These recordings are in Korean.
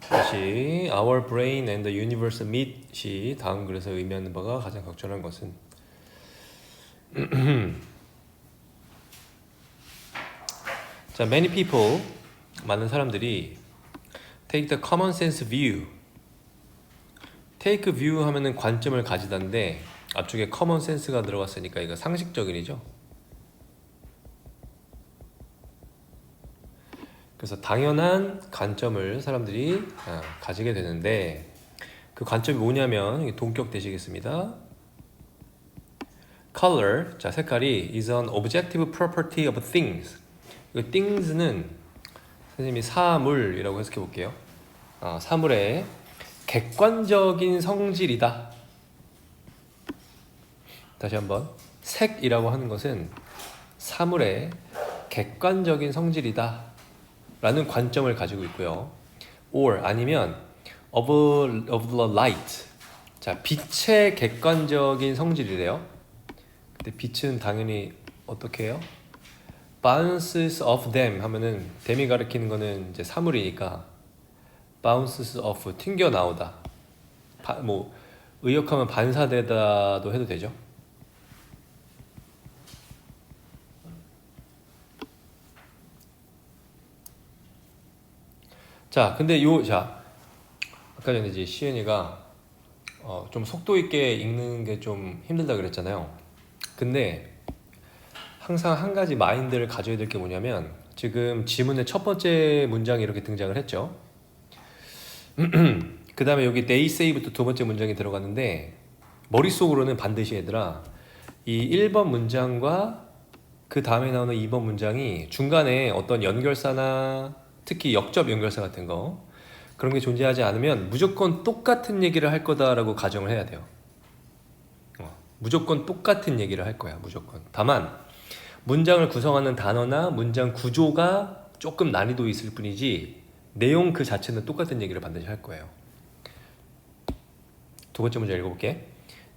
다시 Our brain and the universe meet이 다음 글에서 의미하는 바가 가장 적절한 것은 자, many people 많은 사람들이 take the common sense view. take view 하면은 관점을 가지다인데 앞쪽에 common sense가 들어갔으니까 이거 상식적인이죠. 그래서 당연한 관점을 사람들이 가지게 되는데 그 관점이 뭐냐면 동격 되시겠습니다. Color, 자 색깔이 is an objective property of things. 이 things는 선생님이 사물이라고 해석해 볼게요. 사물의 객관적인 성질이다. 다시 한번 색이라고 하는 것은 사물의 객관적인 성질이다 라는 관점을 가지고 있고요. or 아니면 of the light, 자 빛의 객관적인 성질이래요. 근데 빛은 당연히 어떻게 해요? bounces off them 하면은 them이 가리키는 거는 이제 사물이니까 bounces off 튕겨 나오다. 뭐 의역하면 반사되다도 해도 되죠. 자, 근데 아까 전에 이제 시은이가 좀 속도 있게 읽는 게 좀 힘들다 그랬잖아요. 근데 항상 한 가지 마인드를 가져야 될 게 뭐냐면 지금 지문의 첫 번째 문장이 이렇게 등장을 했죠. 그 다음에 여기 they say부터 두 번째 문장이 들어갔는데 머릿속으로는 반드시 얘들아 이 1번 문장과 그 다음에 나오는 2번 문장이 중간에 어떤 연결사나 특히 역접 연결사 같은 거 그런 게 존재하지 않으면 무조건 똑같은 얘기를 할 거다라고 가정을 해야 돼요. 무조건 똑같은 얘기를 할 거야. 무조건. 다만 문장을 구성하는 단어나 문장 구조가 조금 난이도 있을 뿐이지 내용 그 자체는 똑같은 얘기를 반드시 할 거예요. 두 번째 문장 읽어볼게.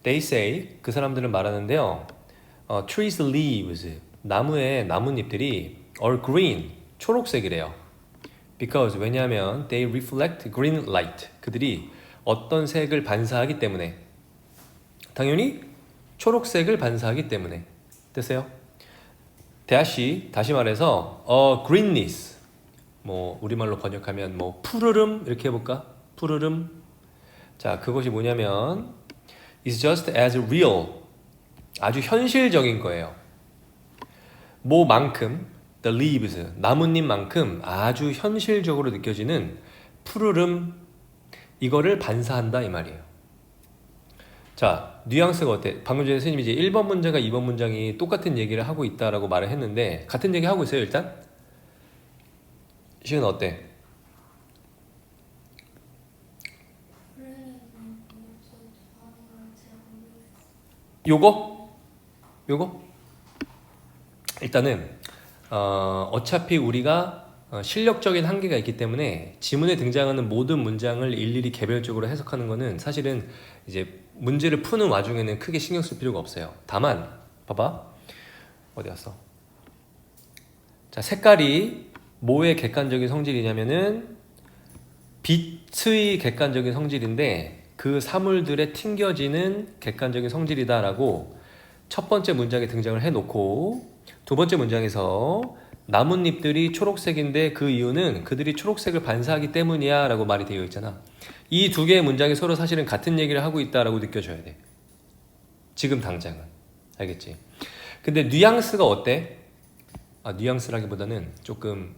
They say, 그 사람들은 말하는데요. Trees leaves, 나무의 나뭇잎들이 are green, 초록색이래요. Because, 왜냐하면 they reflect green light, 그들이 어떤 색을 반사하기 때문에 당연히 초록색을 반사하기 때문에 됐어요? 다시 말해서 greenness, 뭐 우리말로 번역하면 뭐 푸르름 이렇게 해볼까? 푸르름. 자, 그것이 뭐냐면 is just as real, 아주 현실적인 거예요. 뭐만큼 the leaves, 나뭇잎만큼 아주 현실적으로 느껴지는 푸르름, 이거를 반사한다 이 말이에요. 자, 뉘앙스가 어때? 방금 전에 선생님이 이제 1번 문장과 2번 문장이 똑같은 얘기를 하고 있다라고 말을 했는데 같은 얘기 하고 있어요 일단? 시은 어때? 요거? 일단은 어차피 우리가 실력적인 한계가 있기 때문에 지문에 등장하는 모든 문장을 일일이 개별적으로 해석하는 거는 사실은 이제 문제를 푸는 와중에는 크게 신경 쓸 필요가 없어요. 다만 봐봐, 어디 갔어? 자, 색깔이 뭐의 객관적인 성질이냐면은 빛의 객관적인 성질인데 그 사물들에 튕겨지는 객관적인 성질이다라고 첫 번째 문장에 등장을 해놓고 두 번째 문장에서 나뭇잎들이 초록색인데 그 이유는 그들이 초록색을 반사하기 때문이야 라고 말이 되어 있잖아. 이 두 개의 문장이 서로 사실은 같은 얘기를 하고 있다라고 느껴져야 돼. 지금 당장은. 알겠지? 근데 뉘앙스가 어때? 뉘앙스라기보다는 조금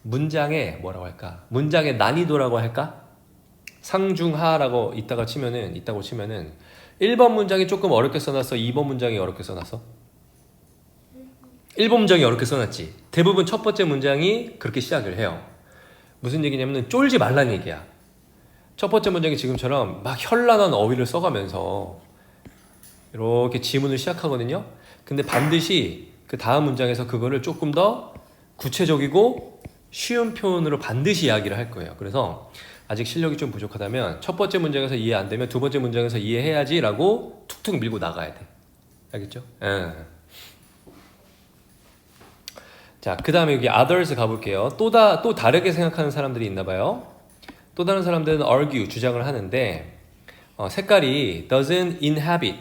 문장의 뭐라고 할까? 문장의 난이도라고 할까? 상중하라고 있다고 치면은 1번 문장이 조금 어렵게 써놨어? 2번 문장이 어렵게 써놨어? 1번 문장이 어렵게 써놨지. 대부분 첫 번째 문장이 그렇게 시작을 해요. 무슨 얘기냐면 쫄지 말라는 얘기야. 첫 번째 문장이 지금처럼 막 현란한 어휘를 써가면서 이렇게 지문을 시작하거든요. 근데 반드시 그 다음 문장에서 그거를 조금 더 구체적이고 쉬운 표현으로 반드시 이야기를 할 거예요. 그래서 아직 실력이 좀 부족하다면 첫 번째 문장에서 이해 안 되면 두 번째 문장에서 이해해야지 라고 툭툭 밀고 나가야 돼. 알겠죠? 자, 그 다음에 여기 others 가볼게요. 또 다르게 생각하는 사람들이 있나 봐요. 또 다른 사람들은 argue, 주장을 하는데 색깔이 doesn't inhabit,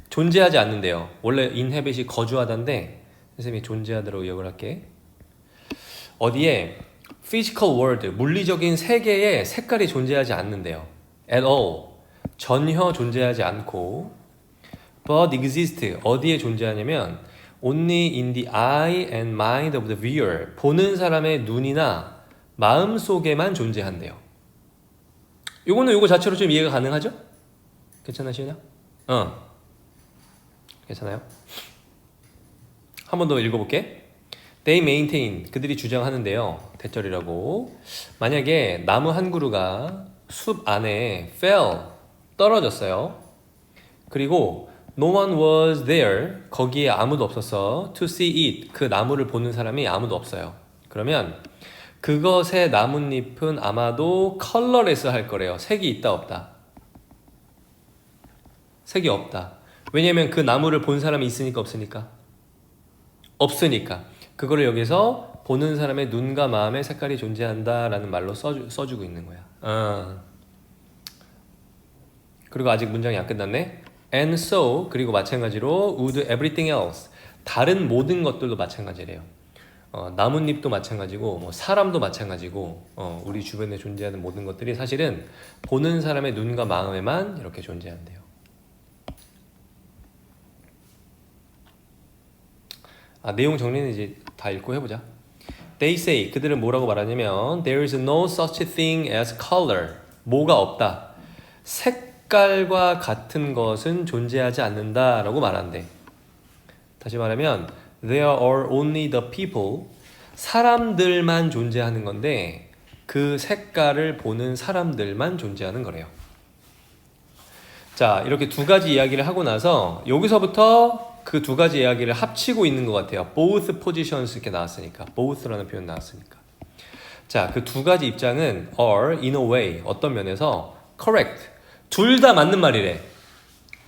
존재하지 않는데요. 원래 inhabit이 거주하다인데 선생님이 존재하다로 의역을 할게. 어디에 physical world, 물리적인 세계에 색깔이 존재하지 않는데요. at all, 전혀 존재하지 않고 but exist, 어디에 존재하냐면 only in the eye and mind of the viewer, 보는 사람의 눈이나 마음 속에만 존재한대요. 요거 자체로 좀 이해가 가능하죠? 괜찮아, 시은아? 괜찮아요? 한 번 더 읽어볼게. They maintain, 그들이 주장하는데요. 대절이라고. 만약에 나무 한 그루가 숲 안에 fell, 떨어졌어요. 그리고 no one was there, 거기에 아무도 없었어. to see it, 그 나무를 보는 사람이 아무도 없어요. 그러면 그것의 나뭇잎은 아마도 colorless 할 거래요. 색이 있다 없다? 색이 없다. 왜냐면 그 나무를 본 사람이 있으니까 없으니까? 없으니까. 그거를 여기서 보는 사람의 눈과 마음의 색깔이 존재한다라는 말로 써주고 있는 거야. 그리고 아직 문장이 안 끝났네. And so, 그리고 마찬가지로 would everything else, 다른 모든 것들도 마찬가지래요. 나뭇잎도 마찬가지고 뭐 사람도 마찬가지고 우리 주변에 존재하는 모든 것들이 사실은 보는 사람의 눈과 마음에만 이렇게 존재한대요. 내용 정리는 이제 다 읽고 해보자. They say, 그들은 뭐라고 말하냐면 There is no such thing as color, 뭐가 없다, 색깔과 같은 것은 존재하지 않는다 라고 말한대. 다시 말하면 There are only the people, 사람들만 존재하는 건데 그 색깔을 보는 사람들만 존재하는 거래요. 자, 이렇게 두 가지 이야기를 하고 나서 여기서부터 그 두 가지 이야기를 합치고 있는 것 같아요. both positions 이렇게 나왔으니까, both라는 표현 나왔으니까. 자, 그 두 가지 입장은 are in a way, 어떤 면에서 correct, 둘 다 맞는 말이래.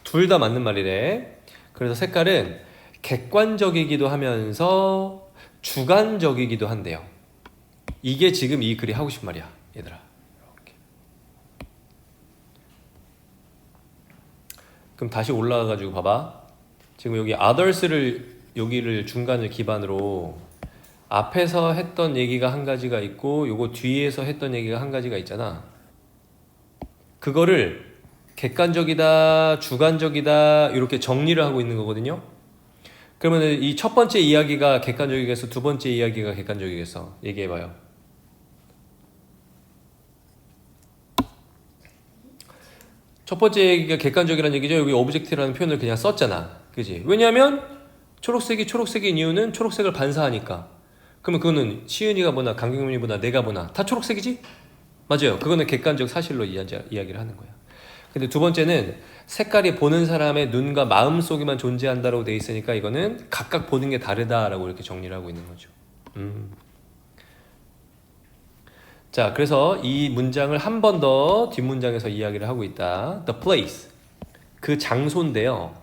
둘 다 맞는 말이래. 그래서 색깔은 객관적이기도 하면서 주관적이기도 한대요. 이게 지금 이 글이 하고 싶은 말이야, 얘들아. 이렇게. 그럼 다시 올라가가지고 봐봐. 지금 여기 others를, 여기를 중간을 기반으로 앞에서 했던 얘기가 한 가지가 있고 요거 뒤에서 했던 얘기가 한 가지가 있잖아. 그거를 객관적이다, 주관적이다 이렇게 정리를 하고 있는 거거든요. 그러면 이 첫 번째 이야기가 객관적이겠어? 두 번째 이야기가 객관적이겠어? 얘기해봐요. 첫 번째 얘기가 객관적이라는 얘기죠. 여기 오브젝트라는 표현을 그냥 썼잖아. 그지? 왜냐하면 초록색이 초록색인 이유는 초록색을 반사하니까. 그러면 그거는 시은이가 보나 강경민이 보나 내가 보나 다 초록색이지? 맞아요. 그거는 객관적 사실로 이야기를 하는 거야. 근데 두 번째는 색깔이 보는 사람의 눈과 마음 속에만 존재한다고 돼 있으니까 이거는 각각 보는 게 다르다라고 이렇게 정리를 하고 있는 거죠. 자, 그래서 이 문장을 한 번 더 뒷문장에서 이야기를 하고 있다. The place, 그 장소인데요.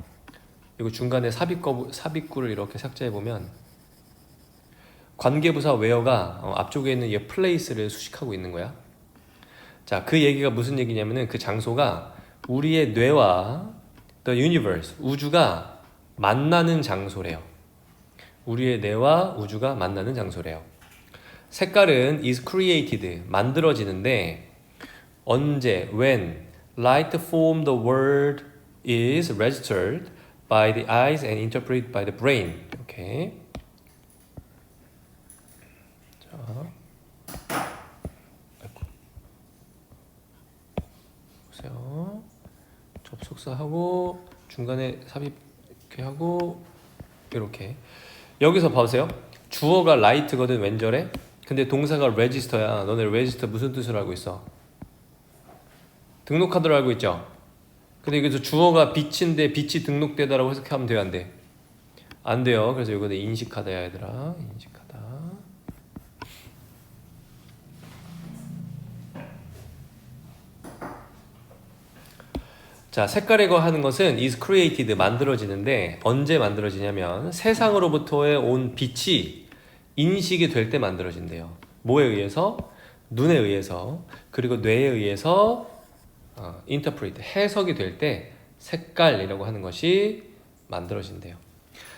이거 중간에 삽입구를 이렇게 삭제해 보면 관계부사 where가 앞쪽에 있는 이 place를 수식하고 있는 거야. 자, 그 얘기가 무슨 얘기냐면은 그 장소가 우리의 뇌와 the universe, 우주가 만나는 장소래요. 우리의 뇌와 우주가 만나는 장소래요. 색깔은 is created, 만들어지는데 언제, when light from the world is registered by the eyes and interpreted by the brain. 이렇게. 자, 보세요. 접속사 하고 중간에 삽입 이렇게 하고 이렇게. 여기서 봐보세요. 주어가 light거든, 왼절에. 근데 동사가 register야. 너네 register 무슨 뜻으로 알고 있어? 등록하도록 알고 있죠? 근데 여기서 주어가 빛인데 빛이 등록되다라고 해석하면 돼요, 안 돼? 안 돼요. 그래서 이거는 인식하다야, 얘들아. 인식하다. 자, 색깔에 거하는 것은 is created, 만들어지는데 언제 만들어지냐면 세상으로부터의 온 빛이 인식이 될 때 만들어진대요. 뭐에 의해서? 눈에 의해서, 그리고 뇌에 의해서 interpret, 해석이 될 때 색깔이라고 하는 것이 만들어진대요.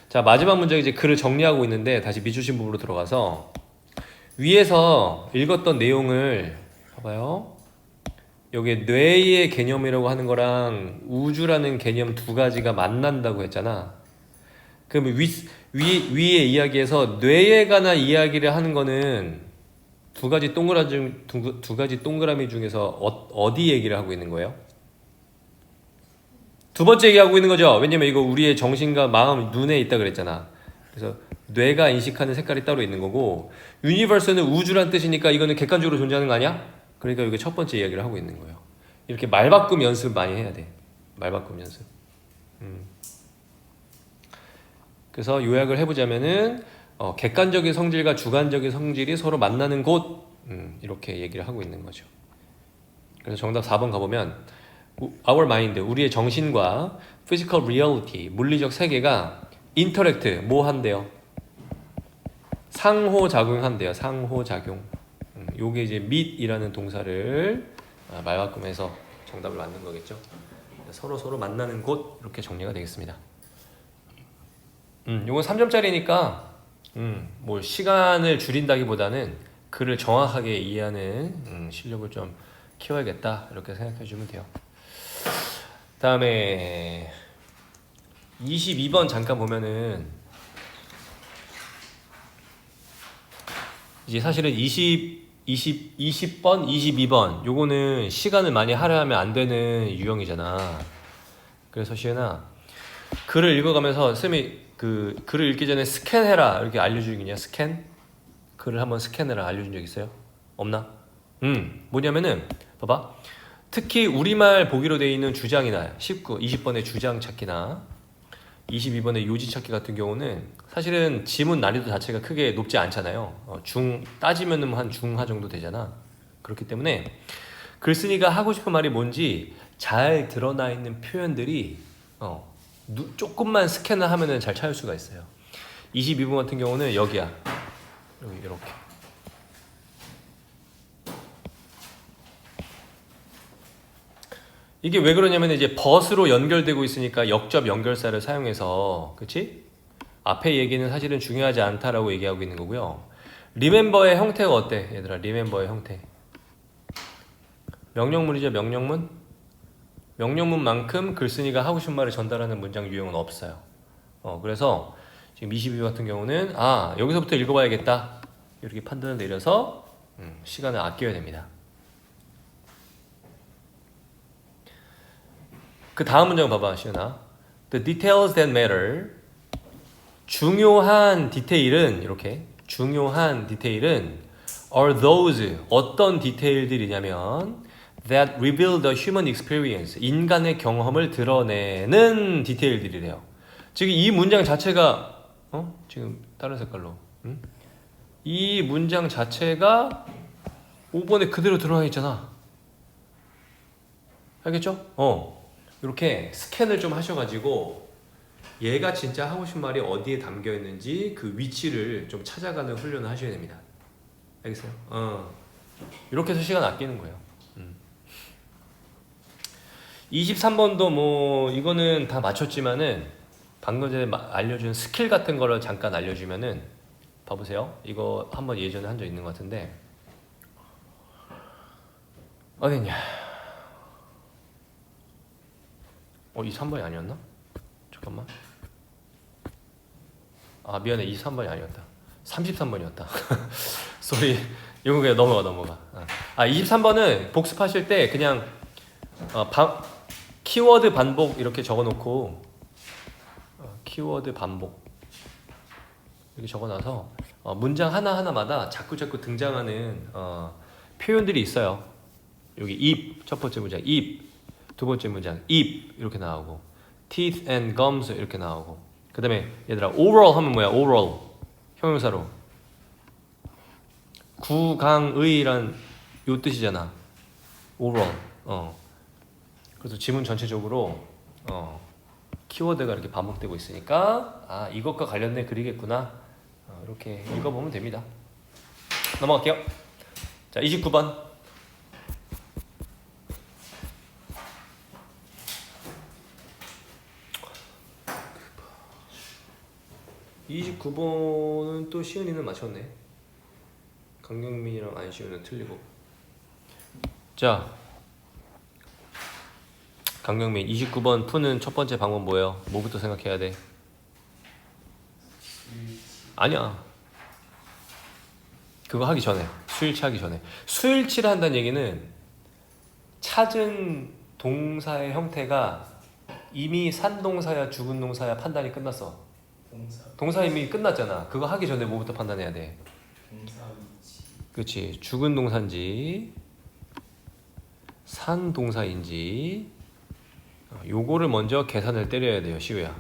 자, 마지막 문제 이제 글을 정리하고 있는데 다시 미주신 부분으로 들어가서 위에서 읽었던 내용을 봐봐요. 여기 뇌의 개념이라고 하는 거랑 우주라는 개념 두 가지가 만난다고 했잖아. 그럼 위에 이야기에서 뇌에 관한 이야기를 하는 거는 두 가지 동그라미 중에서 어디 얘기를 하고 있는 거예요? 두 번째 얘기하고 있는 거죠. 왜냐면 이거 우리의 정신과 마음, 눈에 있다 그랬잖아. 그래서 뇌가 인식하는 색깔이 따로 있는 거고, 유니버스는 우주란 뜻이니까 이거는 객관적으로 존재하는 거 아니야? 그러니까 이게 첫 번째 이야기를 하고 있는 거예요. 이렇게 말바꿈 연습 많이 해야 돼. 말바꿈 연습. 그래서 요약을 해보자면은 객관적인 성질과 주관적인 성질이 서로 만나는 곳, 이렇게 얘기를 하고 있는 거죠. 그래서 정답 4번 가보면 our mind, 우리의 정신과 physical reality, 물리적 세계가 interact, 뭐 한대요? 상호작용한대요. 상호작용. 요게 이제 meet이라는 동사를 말바꿈해서 정답을 만든 거겠죠. 서로 만나는 곳, 이렇게 정리가 되겠습니다. 요건 3점짜리니까 뭐 시간을 줄인다기보다는 글을 정확하게 이해하는 실력을 좀 키워야겠다, 이렇게 생각해 주면 돼요. 다음에 22번 잠깐 보면은 이제 사실은 20번, 22번 요거는 시간을 많이 할애하면 안 되는 유형이잖아. 그래서 시은아, 글을 읽어가면서 쌤이 그 글을 읽기 전에 스캔해라 이렇게 알려주긴 냐 스캔? 글을 한번 스캔해라 알려준 적 있어요? 없나? 뭐냐면은 봐봐, 특히 우리말 보기로 되어 있는 주장이나 20번의 주장 찾기나 22번의 요지 찾기 같은 경우는 사실은 지문 난이도 자체가 크게 높지 않잖아요. 따지면은 한 중하 정도 되잖아. 그렇기 때문에 글쓴이가 하고 싶은 말이 뭔지 잘 드러나 있는 표현들이 조금만 스캔을 하면은 잘 찾을 수가 있어요. 22번 같은 경우는 여기야. 여기 이렇게. 이게 왜 그러냐면 이제 벗으로 연결되고 있으니까 역접 연결사를 사용해서, 그치? 앞에 얘기는 사실은 중요하지 않다라고 얘기하고 있는 거고요. 리멤버의 형태가 어때? 얘들아, 리멤버의 형태. 명령문이죠, 명령문? 명령문만큼 글쓴이가 하고 싶은 말을 전달하는 문장 유형은 없어요. 그래서 지금 22 같은 경우는 여기서부터 읽어봐야겠다, 이렇게 판단을 내려서 시간을 아껴야 됩니다. 그 다음 문장 봐봐, 시은아. The details that matter. 중요한 디테일은, 이렇게 중요한 디테일은 are those, 어떤 디테일들이냐면 that reveal the human experience, 인간의 경험을 드러내는 디테일들이래요. 지금 이 문장 자체가 지금 다른 색깔로 이 문장 자체가 5번에 그대로 드러나 있잖아. 알겠죠? 이렇게 스캔을 좀 하셔가지고 얘가 진짜 하고 싶은 말이 어디에 담겨 있는지 그 위치를 좀 찾아가는 훈련을 하셔야 됩니다. 알겠어요? 이렇게 해서 시간 아끼는 거예요. 23번도 뭐 이거는 다 맞췄지만은 방금 전에 알려준 스킬 같은 거를 잠깐 알려주면은, 봐보세요. 이거 한번 예전에 한 적 있는 것 같은데 어딨냐? 23번이 아니었나? 잠깐만. 미안해, 23번이 아니었다. 33번이었다. 쏘리. 이거 그냥 넘어가. 23번은 복습하실 때 그냥 키워드 반복 이렇게 적어놓고 키워드 반복 이렇게 적어놔서 문장 하나하나마다 자꾸 등장하는 표현들이 있어요. 여기 입, 첫 번째 문장 입, 두 번째 문장 입 이렇게 나오고 teeth and gums 이렇게 나오고, 그 다음에 얘들아 overall 하면 뭐야? overall 형용사로 구강의란 요 뜻이잖아. overall. 그래서 지문 전체적으로 키워드가 이렇게 반복되고 있으니까 이것과 관련된 글이겠구나, 이렇게 읽어보면 됩니다. 넘어갈게요. 자, 29번. (29번은) 또 시은이는 맞췄네. 강경민이랑 안시우는 틀리고. 자, 강경민 29번 푸는 첫 번째 방법 뭐예요? 뭐부터 생각해야 돼? 아니야, 그거 하기 전에, 수일치 하기 전에. 수일치를 한다는 얘기는 찾은 동사의 형태가 이미 산 동사야 죽은 동사야 판단이 끝났어. 동사 이미 끝났잖아. 그거 하기 전에 뭐부터 판단해야 돼? 동사 위치. 그렇지. 죽은 동사인지 산 동사인지 요거를 먼저 계산을 때려야 돼요, 시우야.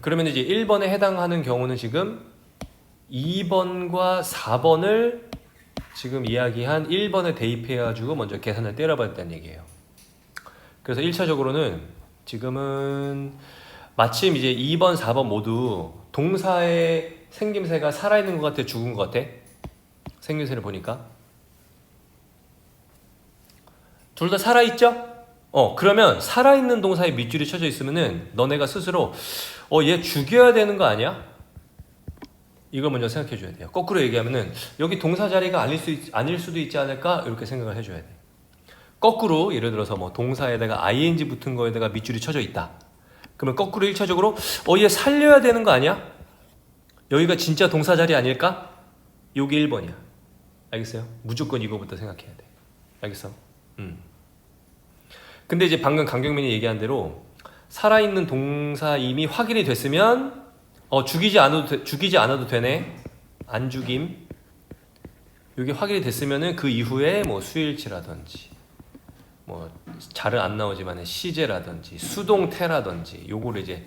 그러면 이제 1번에 해당하는 경우는 지금 2번과 4번을 지금 이야기한 1번에 대입해가지고 먼저 계산을 때려봤다는 얘기예요. 그래서 1차적으로는 지금은 마침 이제 2번, 4번 모두 동사의 생김새가 살아있는 것 같아, 죽은 것 같아? 생김새를 보니까 둘 다 살아있죠? 그러면 살아있는 동사에 밑줄이 쳐져 있으면은 너네가 스스로 얘 죽여야 되는 거 아니야? 이걸 먼저 생각해 줘야 돼요. 거꾸로 얘기하면은 여기 동사 자리가 아닐 수도 있지 않을까? 이렇게 생각을 해줘야 돼. 거꾸로 예를 들어서 뭐 동사에다가 ing 붙은 거에다가 밑줄이 쳐져 있다. 그러면 거꾸로 1차적으로 얘 살려야 되는 거 아니야? 여기가 진짜 동사 자리 아닐까? 요게 1번이야. 알겠어요? 무조건 이거부터 생각해야 돼. 알겠어? 근데 이제 방금 강경민이 얘기한 대로 살아있는 동사 이미 확인이 됐으면 죽이지 않아도 되네. 안 죽임. 이게 확인이 됐으면은 그 이후에 뭐 수일치라든지 뭐 잘은 안 나오지만 시제라든지 수동태라든지 요거를 이제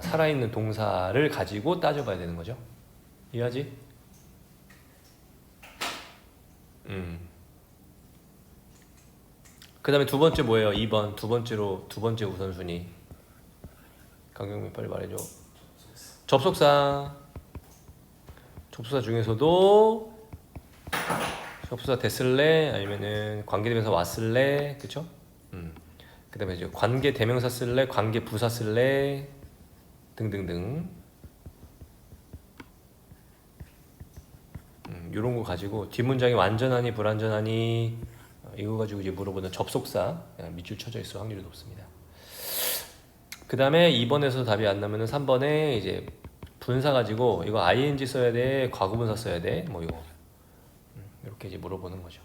살아있는 동사를 가지고 따져봐야 되는 거죠. 이해하지? 그 다음에 두 번째 뭐예요? 2번. 두 번째 우선순위. 강경민 빨리 말해줘. 접속사. 접속사 중에서도 접속사 됐을래? 아니면은 관계대명사 왔을래? 그쵸? 그 다음에 이제 관계 대명사 쓸래? 관계 부사 쓸래? 등등등. 요런 거 가지고 뒷문장이 완전하니 불완전하니 이거 가지고 이제 물어보는 접속사 밑줄 쳐져 있을 확률이 높습니다. 그 다음에 2번에서 답이 안 나면은 3번에 이제 분사 가지고 이거 ing 써야 돼? 과거분사 써야 돼? 뭐 이거 이렇게 이제 물어보는 거죠.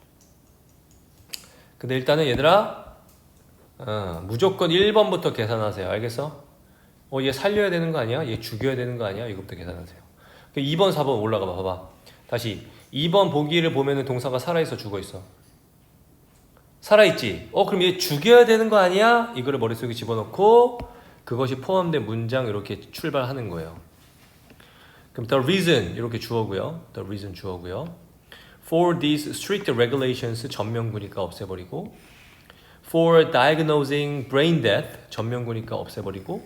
근데 일단은 얘들아 무조건 1번부터 계산하세요. 알겠어? 얘 살려야 되는 거 아니야? 얘 죽여야 되는 거 아니야? 이거부터 계산하세요. 2번, 4번 올라가 봐봐. 다시 2번 보기를 보면은 동사가 살아있어, 죽어있어? 살아있지? 그럼 얘 죽여야 되는 거 아니야? 이거를 머릿속에 집어넣고 그것이 포함된 문장 이렇게 출발하는 거예요. 그럼 the reason 이렇게 주어고요. the reason 주어고요. for these strict regulations 전면구니까 없애버리고 for diagnosing brain death 전면구니까 없애버리고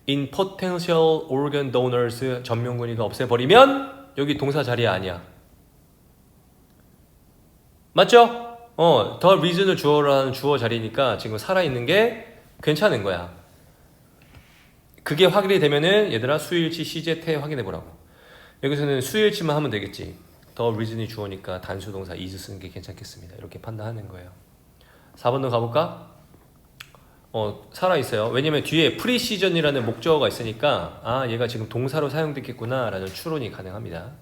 in potential organ donors 전면구니까 없애버리면 여기 동사 자리 아니야. 맞죠? the reason을 주어라는 주어 자리니까 지금 살아있는 게 괜찮은 거야. 그게 확인이 되면은 얘들아 수일치 시제 태 확인해보라고. 여기서는 수일치만 하면 되겠지. the reason이 주어니까 단수 동사 is 쓰는 게 괜찮겠습니다. 이렇게 판단하는 거예요. 4번도 가볼까? 살아있어요. 왜냐면 뒤에 프리시전이라는 목적어가 있으니까 얘가 지금 동사로 사용됐겠구나 라는 추론이 가능합니다.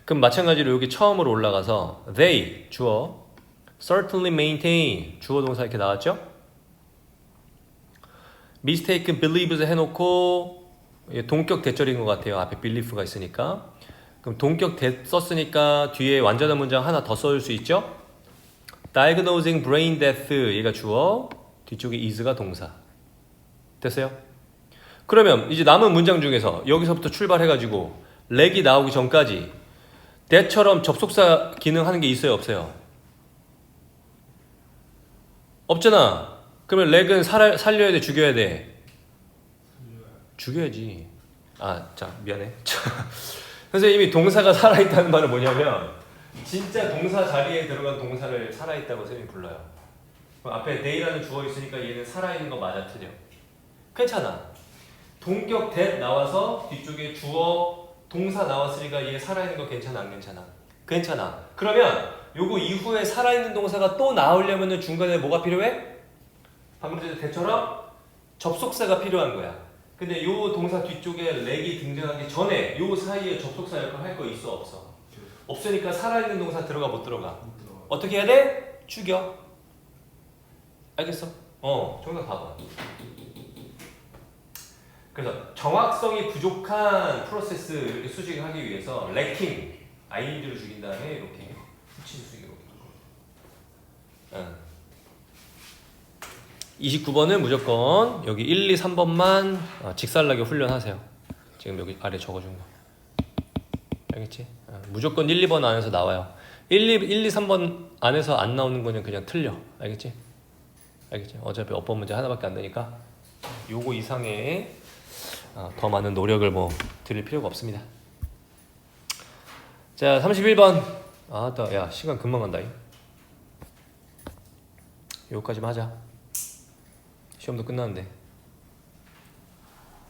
그럼 마찬가지로 여기 처음으로 올라가서 they 주어 certainly maintain 주어 동사 이렇게 나왔죠? mistaken believes 해놓고 동격 대절인 것 같아요. 앞에 belief가 있으니까. 그럼 동격 썼으니까 뒤에 완전한 문장 하나 더 써줄 수 있죠? diagnosing brain death 얘가 주어 뒤쪽에 is가 동사 됐어요? 그러면 이제 남은 문장 중에서 여기서부터 출발해가지고 렉이 나오기 전까지 that처럼 접속사 기능하는 게 있어요? 없어요? 없잖아. 그러면 렉은 살려야 돼? 죽여야 돼? 죽여야지. 자 미안해. 선생님이 동사가 살아있다는 말은 뭐냐면 진짜 동사 자리에 들어간 동사를 살아있다고 선생님이 불러요. 그럼 앞에 they라는 주어 있으니까 얘는 살아있는 거 맞아 틀려? 괜찮아. 동격 that 나와서 뒤쪽에 주어 동사 나왔으니까 얘 살아있는 거 괜찮아 안 괜찮아? 괜찮아. 그러면 요거 이후에 살아있는 동사가 또 나오려면 중간에 뭐가 필요해? 방금 전에 대처럼 접속사가 필요한 거야. 근데 요 동사 뒤쪽에 렉이 등장하기 전에 요 사이에 접속사 역할 할 거 있어 없어? 없으니까 살아있는 동사 들어가 못 들어가? 못 들어가. 어떻게 해야 돼? 죽여. 알겠어? 정답 4번. 그래서 정확성이 부족한 프로세스 이렇게 수식하기 위해서 lacking ing를 죽인 다음에 이렇게 수치수식으로. 29번은 무조건 여기 1, 2, 3번만 직살나게 훈련하세요. 지금 여기 아래 적어준 거. 알겠지? 무조건 1, 2번 안에서 나와요. 1, 2, 3번 안에서 안 나오는 거는 그냥 틀려. 알겠지? 알겠지? 어차피 어법 문제 하나밖에 안 되니까 요거 이상의 더 많은 노력을 뭐 드릴 필요가 없습니다. 자, 31번. 야, 시간 금방 간다. 요거까지만 하자. 시험도 끝났는데.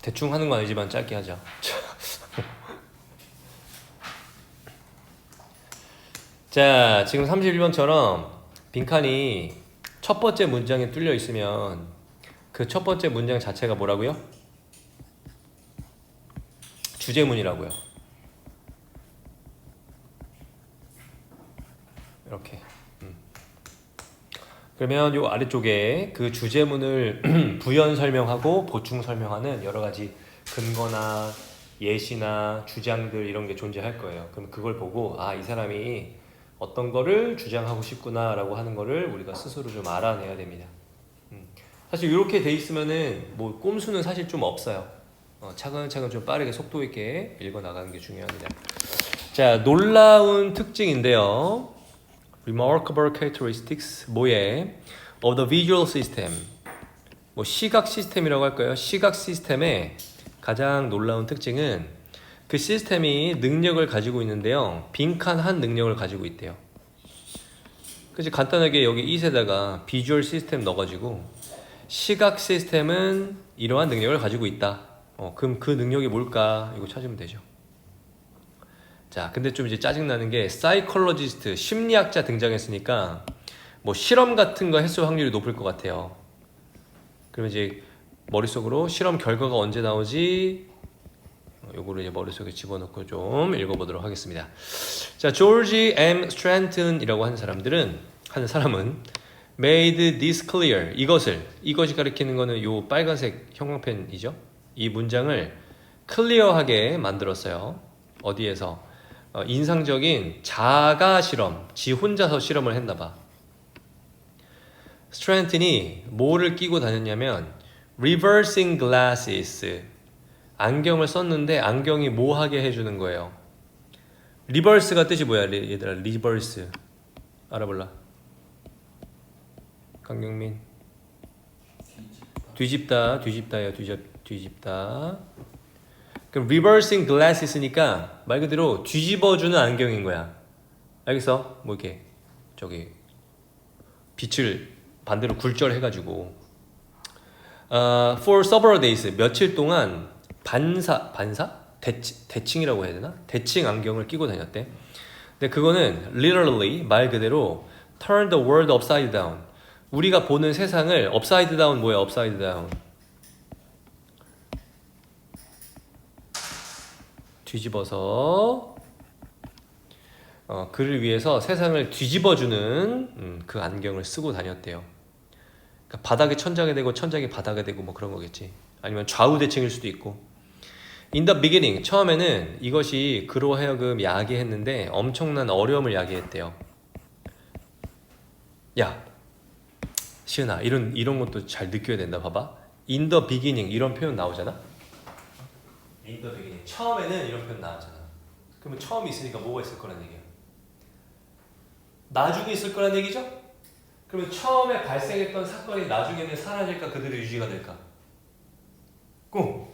대충 하는 건 아니지만 짧게 하자. 자, 지금 31번처럼 빈칸이 첫 번째 문장에 뚫려 있으면 그 첫 번째 문장 자체가 뭐라고요? 주제문이라고요. 이렇게. 그러면 요 아래쪽에 그 주제문을 부연 설명하고 보충 설명하는 여러 가지 근거나 예시나 주장들 이런 게 존재할 거예요. 그럼 그걸 보고 이 사람이 어떤 거를 주장하고 싶구나라고 하는 거를 우리가 스스로 좀 알아내야 됩니다. 사실 이렇게 돼 있으면은 뭐 꼼수는 사실 좀 없어요. 차근차근 좀 빠르게 속도 있게 읽어 나가는 게 중요합니다. 자, 놀라운 특징인데요. Remarkable characteristics 뭐에? of the visual system. 뭐 시각 시스템이라고 할까요? 시각 시스템의 가장 놀라운 특징은 그 시스템이 능력을 가지고 있는데요. 빈칸 한 능력을 가지고 있대요. 그래서 간단하게 여기 이세다가 비주얼 시스템 넣어가지고 시각 시스템은 이러한 능력을 가지고 있다. 그럼 그 능력이 뭘까? 이거 찾으면 되죠. 자, 근데 좀 이제 짜증나는 게 사이콜로지스트, 심리학자 등장했으니까 뭐 실험 같은 거 했을 확률이 높을 것 같아요. 그러면 이제 머릿속으로 실험 결과가 언제 나오지? 요거를 이제 머릿속에 집어넣고 좀 읽어보도록 하겠습니다. 자, 조지 M. 스트랜튼이라고 하는 사람은 made this clear. 이것이 가리키는 거는 요 빨간색 형광펜이죠. 이 문장을 클리어하게 만들었어요. 어디에서? 인상적인 자가 실험, 지 혼자서 실험을 했나봐. 스트랜튼이 뭐를 끼고 다녔냐면 reversing glasses, 안경을 썼는데 안경이 뭐 하게 해주는 거예요? 리버스가 뜻이 뭐야 얘들아? 리버스 알아볼라? 강경민. 뒤집다예요. 뒤집다. 그럼 reversing glasses니까 말 그대로 뒤집어주는 안경인 거야. 알겠어? 뭐 이렇게 저기 빛을 반대로 굴절해가지고 for several days 며칠 동안 대칭이라고 해야 되나? 대칭 안경을 끼고 다녔대. 근데 그거는 literally 말 그대로 turn the world upside down. 우리가 보는 세상을 upside down 뭐야? upside down. 뒤집어서 그를 위해서 세상을 뒤집어주는 그 안경을 쓰고 다녔대요. 그러니까 바닥에 천장에 대고 천장이 바닥에 대고 뭐 그런 거겠지. 아니면 좌우대칭일 수도 있고. In the beginning, 처음에는 이것이 그로 하여금 야기했는데 엄청난 어려움을 야기했대요. 야, 시은아, 이런 것도 잘 느껴야 된다. 봐봐. In the beginning 이런 표현 나오잖아. In the beginning. 처음에는 이런 표현 나왔잖아. 그러면 처음이 있으니까 뭐가 있을 거란 얘기야? 나중에 있을 거란 얘기죠? 그러면 처음에 발생했던 사건이 나중에는 사라질까 그대로 유지가 될까? 꼭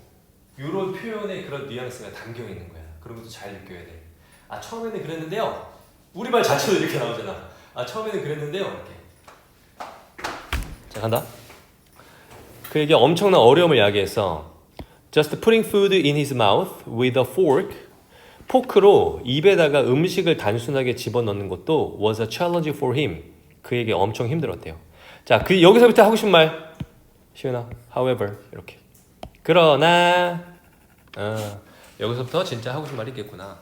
이런 표현에 그런 뉘앙스가 담겨 있는 거야. 그런 것도 잘 느껴야 돼. 아 처음에는 그랬는데요. 우리말 자체도 이렇게 나오잖아. 아 처음에는 그랬는데요. 이렇게. 자 간다. 그에게 엄청난 어려움을 야기했어. Just putting food in his mouth with a fork. 포크로 입에다가 음식을 단순하게 집어넣는 것도 was a challenge for him. 그에게 엄청 힘들었대요. 자, 그 여기서부터 하고 싶은 말. 시은아, however 이렇게. 그러나 여기서부터 진짜 하고 싶은 말이 있겠구나.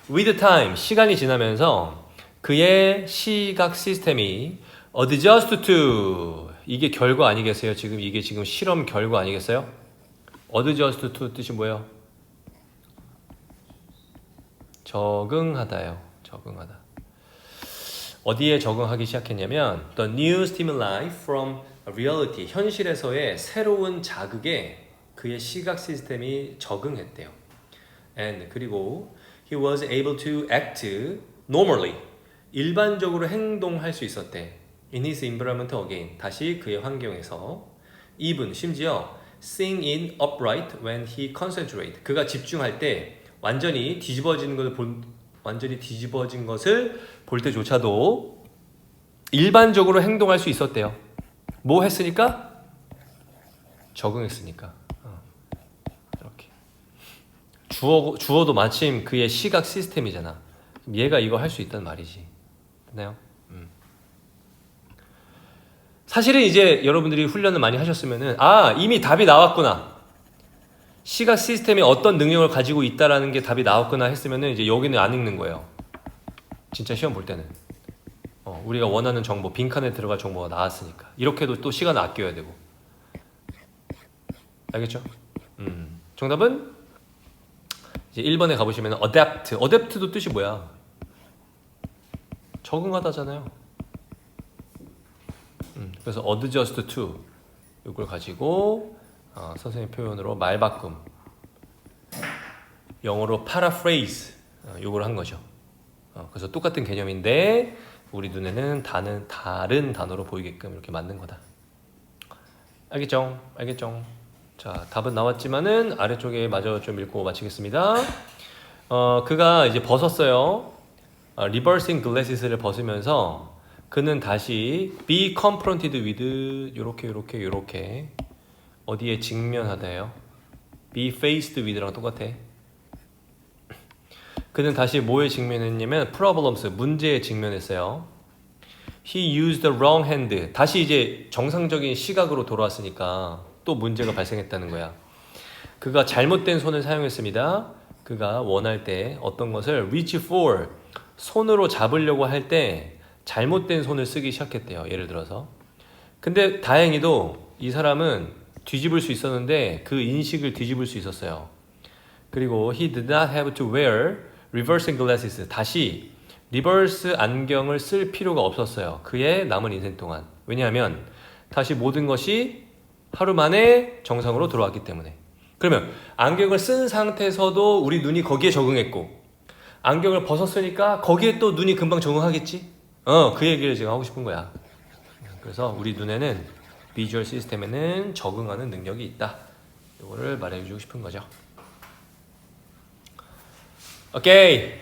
With time, 시간이 지나면서 그의 시각 시스템이 adjust to 이게 결과 아니겠어요? 지금 이게 지금 실험 결과 아니겠어요? adjust to 뜻이 뭐예요? 적응하다요. 적응하다. 어디에 적응하기 시작했냐면 the new stimuli from reality 현실에서의 새로운 자극에 그의 시각 시스템이 적응했대요. And 그리고 he was able to act normally 일반적으로 행동할 수 있었대. In his environment again 다시 그의 환경에서 even 심지어 sing in upright when he concentrate 그가 집중할 때 완전히 뒤집어진 것을 볼 때조차도 일반적으로 행동할 수 있었대요. 뭐 했으니까? 적응했으니까. 이렇게. 주어도 마침 그의 시각 시스템이잖아. 얘가 이거 할 수 있단 말이지. 됐나요? 사실은 이제 여러분들이 훈련을 많이 하셨으면은 이미 답이 나왔구나. 시각 시스템이 어떤 능력을 가지고 있다라는 게 답이 나왔구나 했으면은 이제 여기는 안 읽는 거예요. 진짜 시험 볼 때는. 우리가 원하는 정보, 빈칸에 들어갈 정보가 나왔으니까. 이렇게도 또 시간을 아껴야 되고. 알겠죠? 정답은 이제 1번에 가보시면 adapt. adapt도 뜻이 뭐야? 적응하다잖아요. 그래서 adjust to 이걸 가지고 선생님 표현으로 말바꿈 영어로 paraphrase 이걸 한 거죠. 그래서 똑같은 개념인데 우리 눈에는 다른 단어로 보이게끔 이렇게 만든 거다. 알겠죠? 알겠죠? 자, 답은 나왔지만은 아래쪽에 마저 좀 읽고 마치겠습니다. 그가 이제 벗었어요. reversing glasses를 벗으면서 그는 다시 be confronted with 요렇게 어디에 직면하다요? be faced with랑 똑같아. 그는 다시 뭐에 직면했냐면 problems, 문제에 직면했어요. He used the wrong hand. 다시 이제 정상적인 시각으로 돌아왔으니까 또 문제가 발생했다는 거야. 그가 잘못된 손을 사용했습니다. 그가 원할 때 어떤 것을 reach for, 손으로 잡으려고 할 때 잘못된 손을 쓰기 시작했대요. 예를 들어서. 근데 다행히도 이 사람은 뒤집을 수 있었는데 그 인식을 뒤집을 수 있었어요. 그리고 he did not have to wear reversing glasses. 다시 리버스 안경을 쓸 필요가 없었어요. 그의 남은 인생 동안. 왜냐하면 다시 모든 것이 하루 만에 정상으로 돌아왔기 때문에. 그러면 안경을 쓴 상태에서도 우리 눈이 거기에 적응했고 안경을 벗었으니까 거기에 또 눈이 금방 적응하겠지? 그 얘기를 제가 하고 싶은 거야. 그래서 우리 눈에는 비주얼 시스템에는 적응하는 능력이 있다. 이거를 말해주고 싶은 거죠. 오케이.